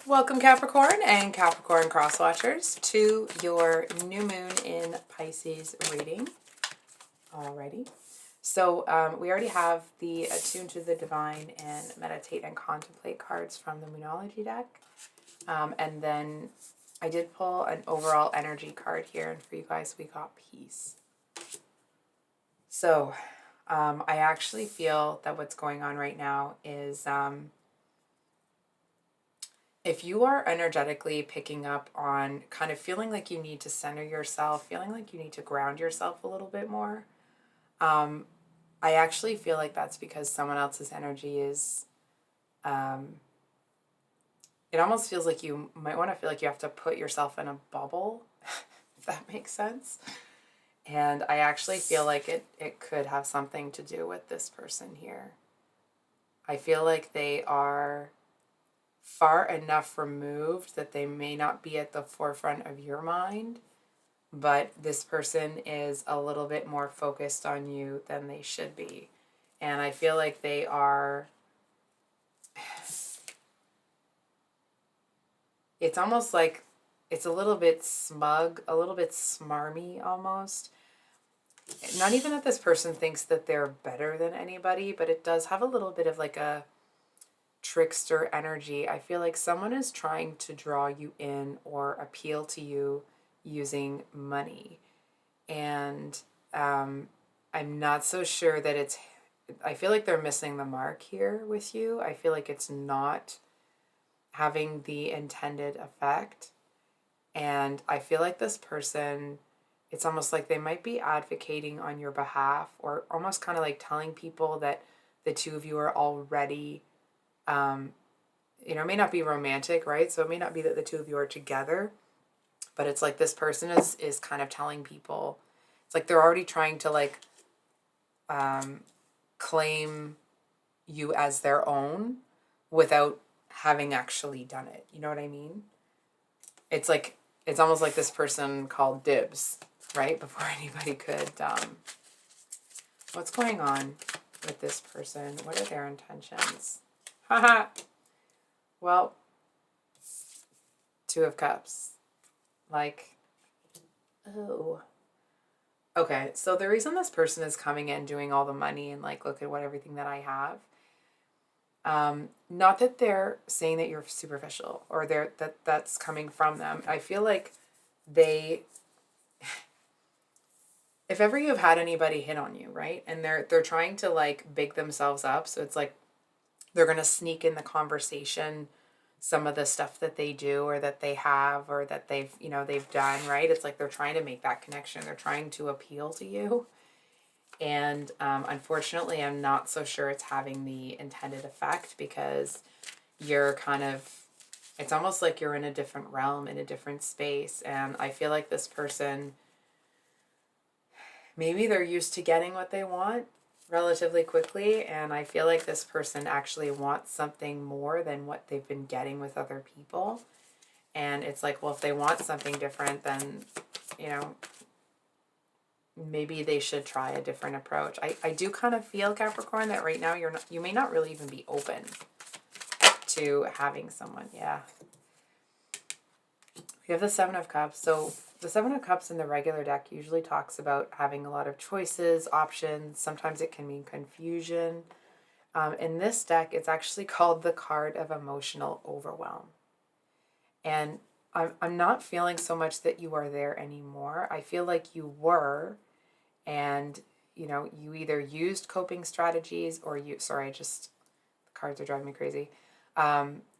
Welcome Capricorn and Capricorn cross watchers to your new moon in Pisces reading. Alrighty. So we already have the Attune to the Divine and Meditate and Contemplate cards from the Moonology deck. And then I did pull an overall energy card here, and for you guys we got peace. So I actually feel that what's going on right now is if you are energetically picking up on kind of feeling like you need to center yourself, feeling like you need to ground yourself a little bit more, I actually feel like that's because someone else's energy is, it almost feels like you might want to feel like you have to put yourself in a bubble, if that makes sense. And I actually feel like it could have something to do with this person here. I feel like they are far enough removed that they may not be at the forefront of your mind, but this person is a little bit more focused on you than they should be. And I feel like they are, it's almost like it's a little bit smug, a little bit smarmy almost. Not even that this person thinks that they're better than anybody, but it does have a little bit of like a trickster energy. I feel like someone is trying to draw you in or appeal to you using money. And I'm not so sure that it's, I feel like they're missing the mark here with you. I feel like it's not having the intended effect. And I feel like this person, it's almost like they might be advocating on your behalf, or almost kind of like telling people that the two of you are already, it may not be romantic, right? So it may not be that the two of you are together, but it's like this person is kind of telling people, it's like they're already trying to like claim you as their own without having actually done it. You know what I mean? It's like, it's almost like this person called dibs, right? Before anybody could, what's going on with this person? What are their intentions? Haha. Well, Two of Cups. Like, oh. Okay, so the reason this person is coming in doing all the money and like, look at what everything that I have. Not that they're saying that you're superficial or that's coming from them. I feel like they, if ever you've had anybody hit on you, right? And they're trying to like big themselves up. So it's like they're going to sneak in the conversation some of the stuff that they do or that they have or that they've done, right? It's like they're trying to make that connection. They're trying to appeal to you. And unfortunately, I'm not so sure it's having the intended effect, because you're kind of, it's almost like you're in a different realm, in a different space. And I feel like this person, maybe they're used to getting what they want relatively quickly, and I feel like this person actually wants something more than what they've been getting with other people. And it's like, well, if they want something different, then, maybe they should try a different approach. I do kind of feel, Capricorn, that right now you may not really even be open to having someone. Yeah. We have the Seven of Cups. So the Seven of Cups in the regular deck usually talks about having a lot of choices, options. Sometimes it can mean confusion. In this deck, it's actually called the card of emotional overwhelm. And I'm not feeling so much that you are there anymore. I feel like you were, and, you either used coping strategies or the cards are driving me crazy.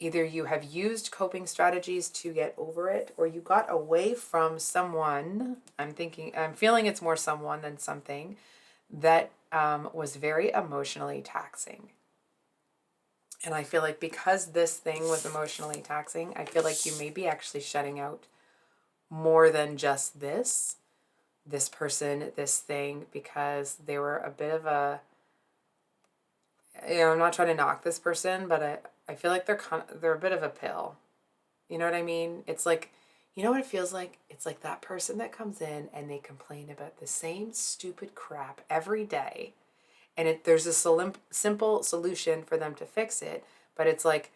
Either you have used coping strategies to get over it, or you got away from someone. I'm feeling it's more someone than something that was very emotionally taxing. And I feel like because this thing was emotionally taxing, I feel like you may be actually shutting out more than just this person, this thing, because they were a bit of a, I'm not trying to knock this person, but I feel like they're a bit of a pill. You know what I mean? It's like, you know what it feels like? It's like that person that comes in and they complain about the same stupid crap every day. And there's a simple solution for them to fix it. But it's like,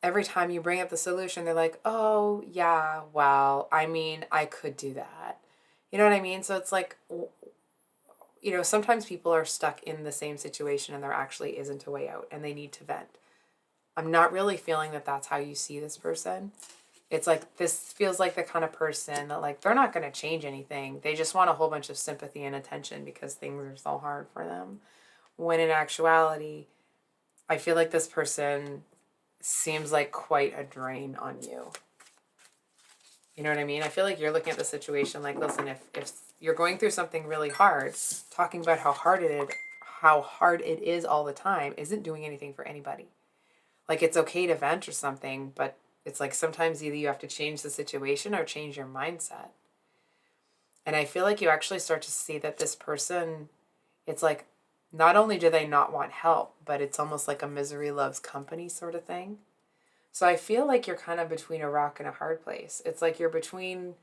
every time you bring up the solution, they're like, oh, yeah, well, I mean, I could do that. You know what I mean? So it's like, sometimes people are stuck in the same situation and there actually isn't a way out and they need to vent. I'm not really feeling that that's how you see this person. It's like, this feels like the kind of person that, like, they're not going to change anything. They just want a whole bunch of sympathy and attention because things are so hard for them. When in actuality, I feel like this person seems like quite a drain on you. You know what I mean? I feel like you're looking at the situation like, listen, if you're going through something really hard, talking about how hard it is all the time isn't doing anything for anybody. Like, it's okay to vent or something, but it's like sometimes either you have to change the situation or change your mindset. And I feel like you actually start to see that this person, it's like, not only do they not want help, but it's almost like a misery loves company sort of thing. So I feel like you're kind of between a rock and a hard place. It's like you're between,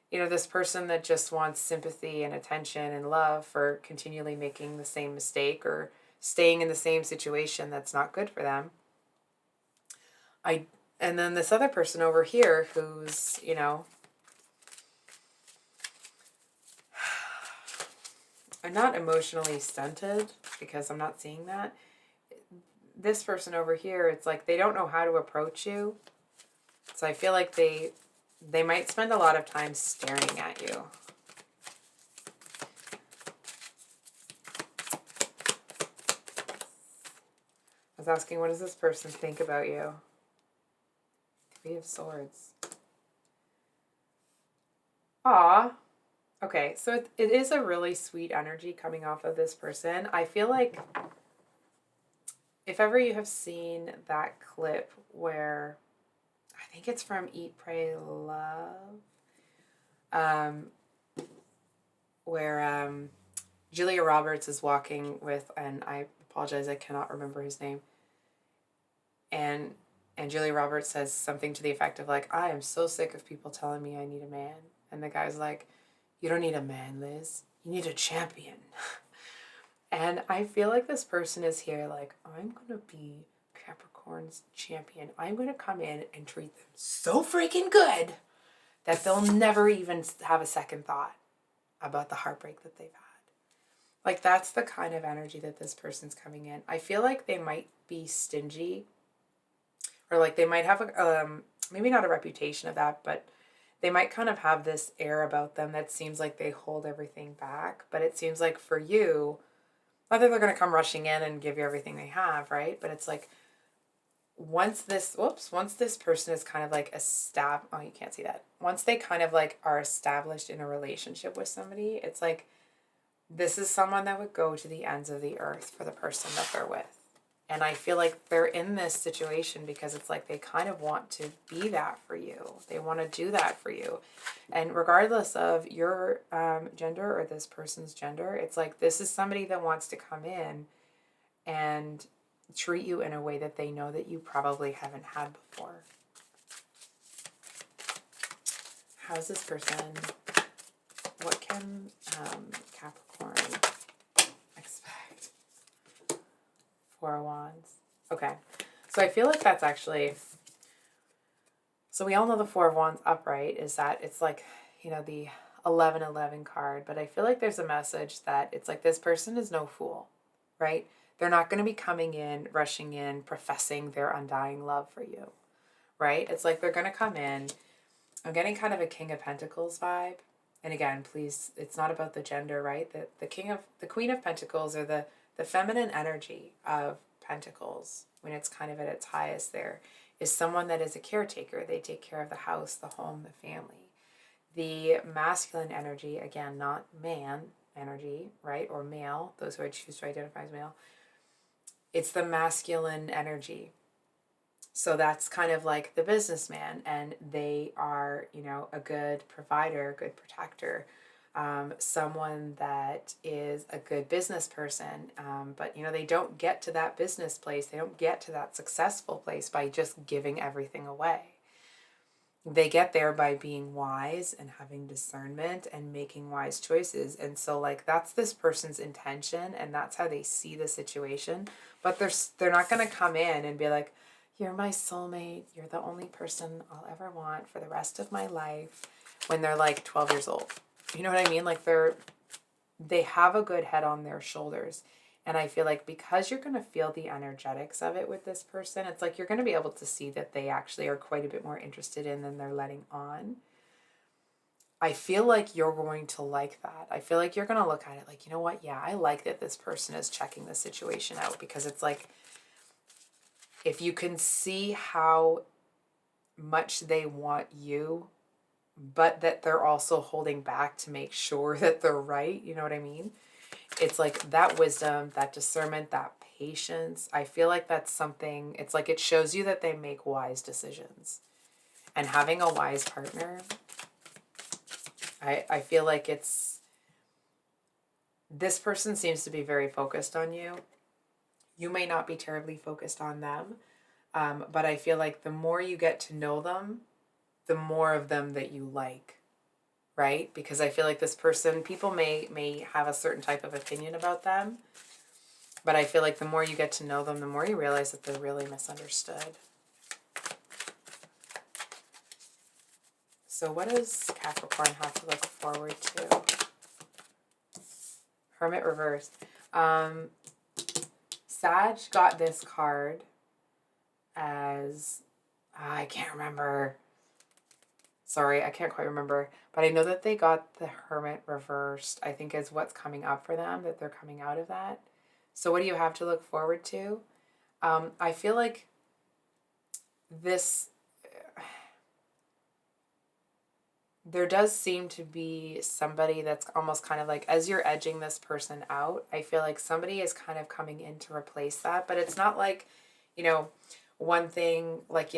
this person that just wants sympathy and attention and love for continually making the same mistake or staying in the same situation that's not good for them. And then this other person over here who's, I'm not emotionally stunted because I'm not seeing that. This person over here, it's like they don't know how to approach you. So I feel like they might spend a lot of time staring at you. I was asking, what does this person think about you? Three of Swords. Aw. Okay, so it is a really sweet energy coming off of this person. I feel like if ever you have seen that clip where, I think it's from Eat, Pray, Love, where Julia Roberts is walking with, and I apologize, I cannot remember his name, and Julia Roberts says something to the effect of like, I am so sick of people telling me I need a man. And the guy's like, you don't need a man, Liz. You need a champion. And I feel like this person is here like, I'm going to be Capricorn's champion. I'm going to come in and treat them so freaking good that they'll never even have a second thought about the heartbreak that they've had. Like, that's the kind of energy that this person's coming in. I feel like they might be stingy, or like they might have maybe not a reputation of that, but they might kind of have this air about them that seems like they hold everything back. But it seems like for you, not that they're going to come rushing in and give you everything they have, right? But it's like, once this person is kind of like you can't see that. Once they kind of like are established in a relationship with somebody, it's like, this is someone that would go to the ends of the earth for the person that they're with. And I feel like they're in this situation because it's like they kind of want to be that for you. They want to do that for you. And regardless of your gender or this person's gender, it's like this is somebody that wants to come in and treat you in a way that they know that you probably haven't had before. How's this person? What can Capricorn expect? Four of Wands. Okay. So I feel like that's actually... So we all know the Four of Wands upright is that it's like, the 11-11 card. But I feel like there's a message that it's like this person is no fool, right? They're not going to be coming in, rushing in, professing their undying love for you, right? It's like they're going to come in. I'm getting kind of a King of Pentacles vibe. And again, please, it's not about the gender, right? The Queen of Pentacles, or the feminine energy of Pentacles, when it's kind of at its highest there, is someone that is a caretaker. They take care of the house, the home, the family. The masculine energy, again, not man energy, right? Or male, those who I choose to identify as male. It's the masculine energy. So that's kind of like the businessman, and they are, a good provider, a good protector, someone that is a good business person. But, they don't get to that business place. They don't get to that successful place by just giving everything away. They get there by being wise and having discernment and making wise choices. And so, like, that's this person's intention, and that's how they see the situation. But they're not going to come in and be like, you're my soulmate. You're the only person I'll ever want for the rest of my life, when they're like 12 years old. You know what I mean? Like they have a good head on their shoulders. And I feel like because you're going to feel the energetics of it with this person, it's like you're going to be able to see that they actually are quite a bit more interested in than they're letting on. I feel like you're going to like that. I feel like you're going to look at it like, you know what? Yeah, I like that this person is checking the situation out, because it's like, if you can see how much they want you, but that they're also holding back to make sure that they're right, you know what I mean? It's like that wisdom, that discernment, that patience. I feel like that's something, it's like it shows you that they make wise decisions. And having a wise partner, I feel like this person seems to be very focused on you. You may not be terribly focused on them, but I feel like the more you get to know them, the more of them that you like, right? Because I feel like this person, people may have a certain type of opinion about them, but I feel like the more you get to know them, the more you realize that they're really misunderstood. So what does Capricorn have to look forward to? Hermit reversed. Sag got this card as, I can't remember. Sorry, I can't quite remember. But I know that they got the Hermit reversed, I think is what's coming up for them, that they're coming out of that. So what do you have to look forward to? I feel like this, there does seem to be somebody that's almost kind of like, as you're edging this person out, I feel like somebody is kind of coming in to replace that. But it's not like, one thing, like,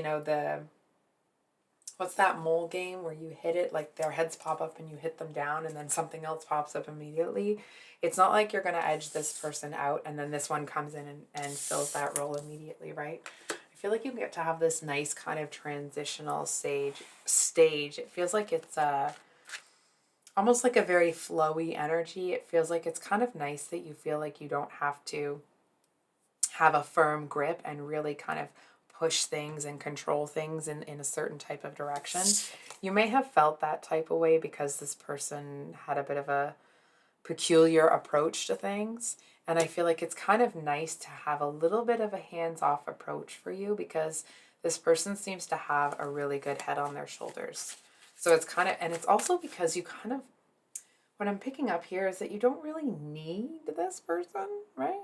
what's that mole game where you hit it, like their heads pop up and you hit them down and then something else pops up immediately. It's not like you're going to edge this person out and then this one comes in and fills that role immediately, right? I feel like you get to have this nice kind of transitional stage. It feels like it's almost like a very flowy energy. It feels like it's kind of nice that you feel like you don't have to have a firm grip and really kind of push things and control things in a certain type of direction. You may have felt that type of way because this person had a bit of a peculiar approach to things. And I feel like it's kind of nice to have a little bit of a hands-off approach for you, because this person seems to have a really good head on their shoulders. So it's kind of, and it's also because you kind of, what I'm picking up here is that you don't really need this person, right?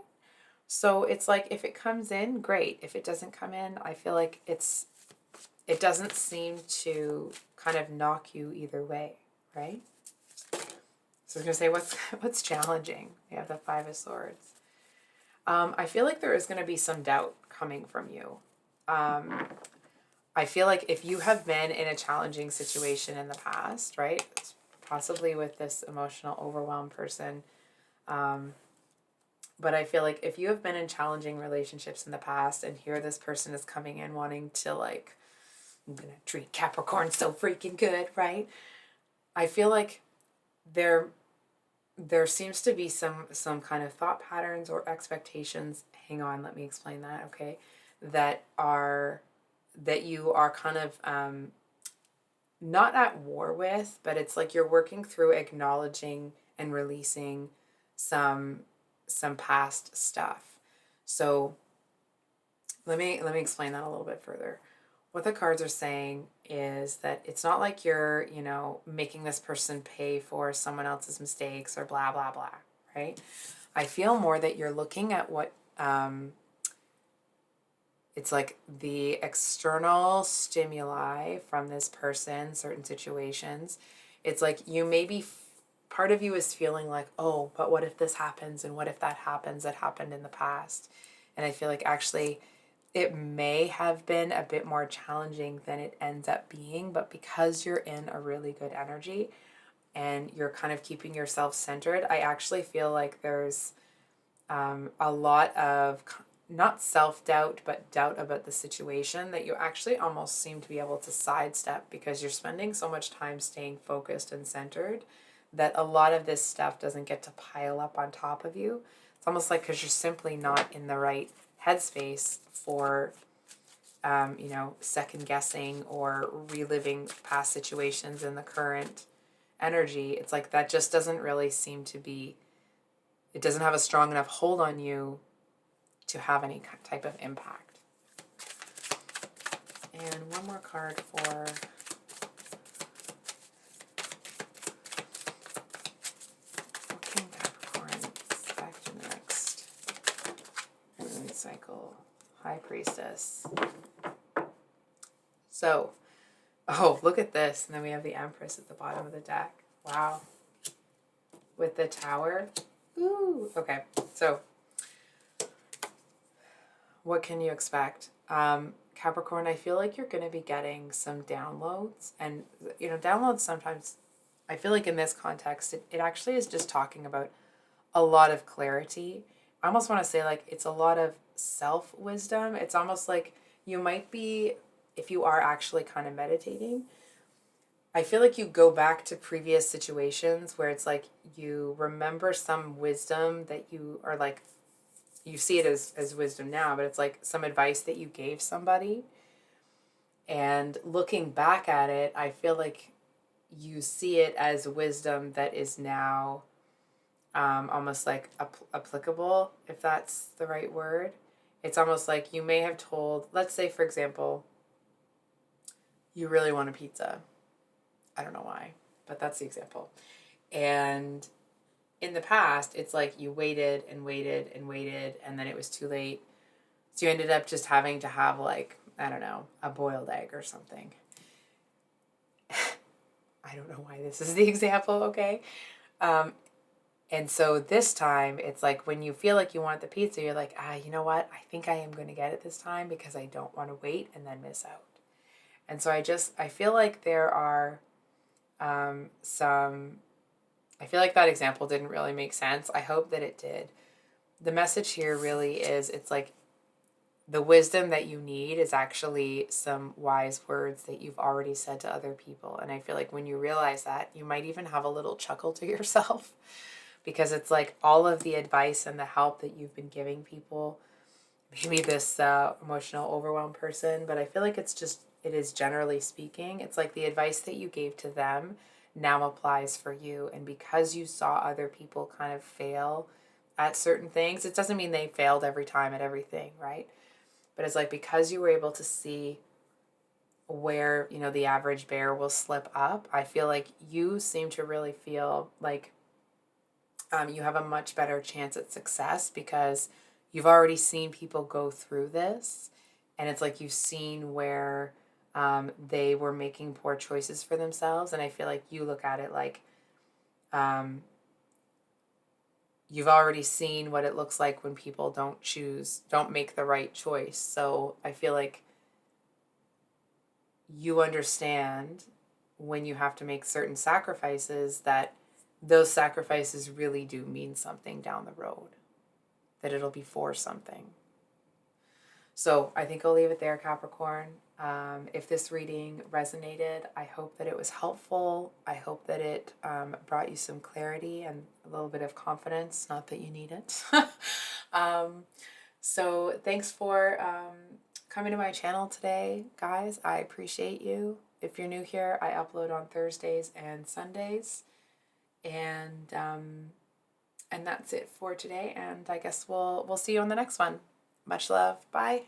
So it's like, if it comes in, great. If it doesn't come in, I feel like it doesn't seem to kind of knock you either way, right? So I was going to say, what's challenging? We have the Five of Swords. I feel like there is going to be some doubt coming from you. I feel like if you have been in a challenging situation in the past, right? Possibly with this emotional overwhelmed person, but I feel like if you have been in challenging relationships in the past and here this person is coming in wanting to, like, I'm going to treat Capricorn so freaking good, right? I feel like there seems to be some kind of thought patterns or expectations. Hang on, let me explain that, okay? That you are kind of not at war with, but it's like you're working through acknowledging and releasing some past stuff. So let me explain that a little bit further. What the cards are saying is that it's not like you're, making this person pay for someone else's mistakes or blah, blah, blah, right? I feel more that you're looking at what, it's like the external stimuli from this person, certain situations. It's like you maybe, part of you is feeling like, oh, but what if this happens? And what if that happens? That happened in the past. And I feel like actually it may have been a bit more challenging than it ends up being, but because you're in a really good energy and you're kind of keeping yourself centered, I actually feel like there's a lot of not self-doubt, but doubt about the situation that you actually almost seem to be able to sidestep because you're spending so much time staying focused and centered that a lot of this stuff doesn't get to pile up on top of you. It's almost like because you're simply not in the right headspace for you know, second guessing or reliving past situations in the current energy. It's like that just doesn't really seem to be, it doesn't have a strong enough hold on you to have any type of impact. And one more card for King Capricorn expect in the next moon cycle. High Priestess. So, oh, look at this. And then we have the Empress at the bottom of the deck. Wow. With the Tower. Ooh. Okay, so what can you expect? Capricorn, I feel like you're going to be getting some downloads. And, you know, downloads sometimes, I feel like in this context, it actually is just talking about a lot of clarity. I almost want to say like it's a lot of self-wisdom. It's almost like you might be, if you are actually kind of meditating, I feel like you go back to previous situations where it's like you remember some wisdom that you are like, you see it as wisdom now, but it's like some advice that you gave somebody. And looking back at it, I feel like you see it as wisdom that is now almost like applicable, if that's the right word. It's almost like you may have told, let's say, for example, you really want a pizza. I don't know why, but that's the example. And in the past, it's like you waited and waited and waited, and then it was too late. So you ended up just having to have, like, I don't know, a boiled egg or something. I don't know why this is the example, okay? And so this time, it's like when you feel like you want the pizza, you're like, you know what? I think I am going to get it this time because I don't want to wait and then miss out. And so I feel like there are I feel like that example didn't really make sense. I hope that it did. The message here really is, it's like the wisdom that you need is actually some wise words that you've already said to other people. And I feel like when you realize that, you might even have a little chuckle to yourself because it's like all of the advice and the help that you've been giving people, maybe this emotional overwhelmed person, but I feel like it is generally speaking, it's like the advice that you gave to them now applies for you. And because you saw other people kind of fail at certain things, it doesn't mean they failed every time at everything, right? But it's like because you were able to see where, you know, the average bear will slip up, I feel like you seem to really feel like you have a much better chance at success because you've already seen people go through this. And it's like you've seen where they were making poor choices for themselves. And I feel like you look at it like you've already seen what it looks like when people don't make the right choice. So I feel like you understand when you have to make certain sacrifices that those sacrifices really do mean something down the road, that it'll be for something. So I think I'll leave it there, Capricorn. If this reading resonated, I hope that it was helpful. I hope that it brought you some clarity and a little bit of confidence, not that you need it. So thanks for coming to my channel today, guys. I appreciate you. If you're new here, I upload on Thursdays and Sundays. And that's it for today. And I guess we'll see you on the next one. Much love. Bye.